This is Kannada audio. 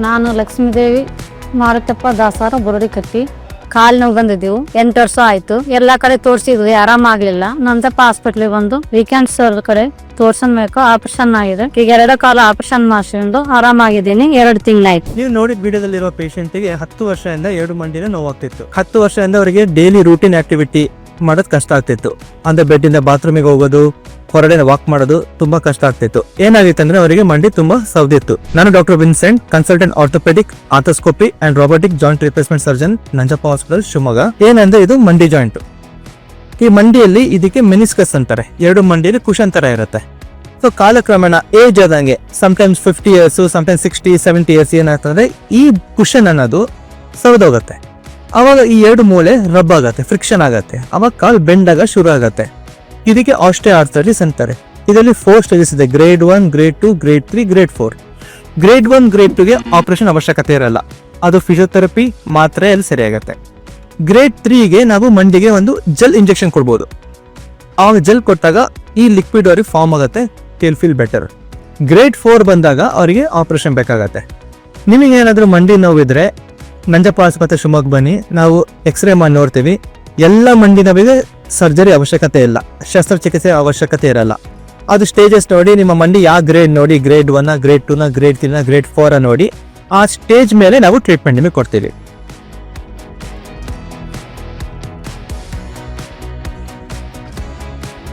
ನಾನು ಲಕ್ಷ್ಮೀದೇವಿ ಮಾರುತಪ್ಪ ದಾಸಾರ ಬುರಡಿಕಟ್ಟಿ. ಕಾಲು ನೋವು ಬಂದಿದ್ದೆವು, 8 ವರ್ಷ ಆಯ್ತು. ಎಲ್ಲಾ ಕಡೆ ತೋರಿಸಿದ್ವಿ, ಆರಾಮಾಗ್ಲಿಲ್ಲ. ನಂತಪ್ಪ ಹಾಸ್ಪಿಟ್ಲಿಗೆ ಬಂದು ವೀಕೆಂಡ್ಸ್ ಕಡೆ ತೋರ್ಸನ್ಬೇಕು, ಆಪರೇಷನ್ ಆಗಿದೆ. ಈಗ 2 ಕಾಲ ಆಪರೇಷನ್ ಮಾಡಿಸ್ಕೊಂಡು ಆರಾಮಾಗಿದ್ದೀನಿ. 2 ತಿಂಗಳಾಯ್ತು. ನೀವು ನೋಡಿದ ವಿಡಿಯೋದಲ್ಲಿರೋ ಪೇಷಂಟ್ಗೆ 10 ವರ್ಷದಿಂದ 2 ಮಂಡಿನ ನೋವಾಗ್ತಿತ್ತು. 10 ವರ್ಷದಿಂದ ಅವರಿಗೆ ಡೈಲಿ ರೂಟೀನ್ ಆಕ್ಟಿವಿಟಿ ಮಾಡೋದು ಕಷ್ಟ ಆಗ್ತಿತ್ತು. ಅಂದ್ರೆ ಬೆಡ್ಡಿಂದ ಬಾತ್ರೂಮಿಗೆ ಹೋಗೋದು, ಹೊರಗಡೆ ವಾಕ್ ಮಾಡೋದು ತುಂಬಾ ಕಷ್ಟ ಆಗ್ತಿತ್ತು. ಏನಾಗಿತ್ತು ಅಂದ್ರೆ ಅವರಿಗೆ ಮಂಡಿ ತುಂಬಾ ಸೌದಿತ್ತು. ನಾನು doctor Vincent, consultant orthopaedic, arthroscopy and robotic joint replacement surgeon, Nanjappa hospital, Shivamogga. ಏನಂದ್ರೆ ಇದು ಮಂಡಿ ಜಾಯಿಂಟ್. ಈ ಮಂಡಿಯಲ್ಲಿ ಇದಕ್ಕೆ ಮೆನಿಸ್ಕಸ್ ಅಂತಾರೆ. 2 ಮಂಡಿಯಲ್ಲಿ ಕುಶನ್ ತರ ಇರುತ್ತೆ. ಸೊ ಕಾಲಕ್ರಮೇಣ ಏಜ್ ಆದಂಗೆ ಸಮಟೈಮ್ಸ್ 50 ಇಯರ್ಸ್, ಸಮಟೈಮ್ಸ್ 60, 70 ಇಯರ್ಸ್ ಏನಾಗ್ತದೆ, ಈ ಕುಶನ್ ಅನ್ನೋದು ಸೌದೋಗುತ್ತೆ. ಅವಾಗ ಈ 2 ಮೂಳೆ ರಬ್ ಆಗತ್ತೆ, ಫ್ರಿಕ್ಷನ್ ಆಗತ್ತೆ. ಅವಾಗ ಕಾಲ್ ಬೆಂಡ್ ಆಗ ಶುರು ಆಗತ್ತೆ. ಇದಕ್ಕೆ ಆಸ್ಟಿಯೋಆರ್ಥರೈಟಿಸ್ ಅಂತಾರೆ. ಇದರಲ್ಲಿ 4 ಸ್ಟೇಜಸ್ ಇದೆ: grade 1, grade 2, grade 3, grade 4. Grade 1, grade 2ಗೆ ಆಪರೇಷನ್ ಅವಶ್ಯಕತೆ ಇರಲ್ಲ, ಅದು ಫಿಸಿಯೋಥೆರಪಿ ಮಾತ್ರೆಯಲ್ಲಿ ಸರಿಯಾಗತ್ತೆ. ಗ್ರೇಡ್ 3ಗೆ ನಾವು ಮಂಡಿಗೆ ಒಂದು ಜೆಲ್ ಇಂಜೆಕ್ಷನ್ ಕೊಡ್ಬೋದು. ಆವಾಗ ಜೆಲ್ ಕೊಟ್ಟಾಗ ಈ ಲಿಕ್ವಿಡ್ ಅವ್ರಿಗೆ ಫಾರ್ಮ್ ಆಗುತ್ತೆ, ಟೇಲ್ ಫೀಲ್ ಬೆಟರ್. ಗ್ರೇಡ್ 4 ಬಂದಾಗ ಅವರಿಗೆ ಆಪರೇಷನ್ ಬೇಕಾಗತ್ತೆ. ನಿಮಗೆ ಏನಾದರೂ ಮಂಡಿ ನೋವಿದ್ರೆ ನಂಜಪ್ಪ ಆಸ್ಪತ್ರೆ ಶಿವಮೊಗ್ಗ ಬನ್ನಿ, ನಾವು ಎಕ್ಸ್ರೇ ಮಾಡಿ ನೋಡ್ತೀವಿ. ಎಲ್ಲ ಮಂಡಿ ನೋವಿಗೆ ಸರ್ಜರಿ ಅವಶ್ಯಕತೆ ಇಲ್ಲ, ಶಸ್ತ್ರಚಿಕಿತ್ಸೆ ಅವಶ್ಯಕತೆ ಇರಲ್ಲ. ಅದು ಸ್ಟೇಜಸ್ ನೋಡಿ, ನಿಮ್ಮ ಮಂಡಿ ಯಾವ ಗ್ರೇಡ್ ನೋಡಿ, ಗ್ರೇಡ್ 1, ಗ್ರೇಡ್ 2, ಗ್ರೇಡ್ 3, ಗ್ರೇಡ್ 4 ನೋಡಿ, ಆ ಸ್ಟೇಜ್ ಮೇಲೆ ನಾವು ಟ್ರೀಟ್ಮೆಂಟ್ ನಿಮಗೆ ಕೊಡ್ತೀವಿ.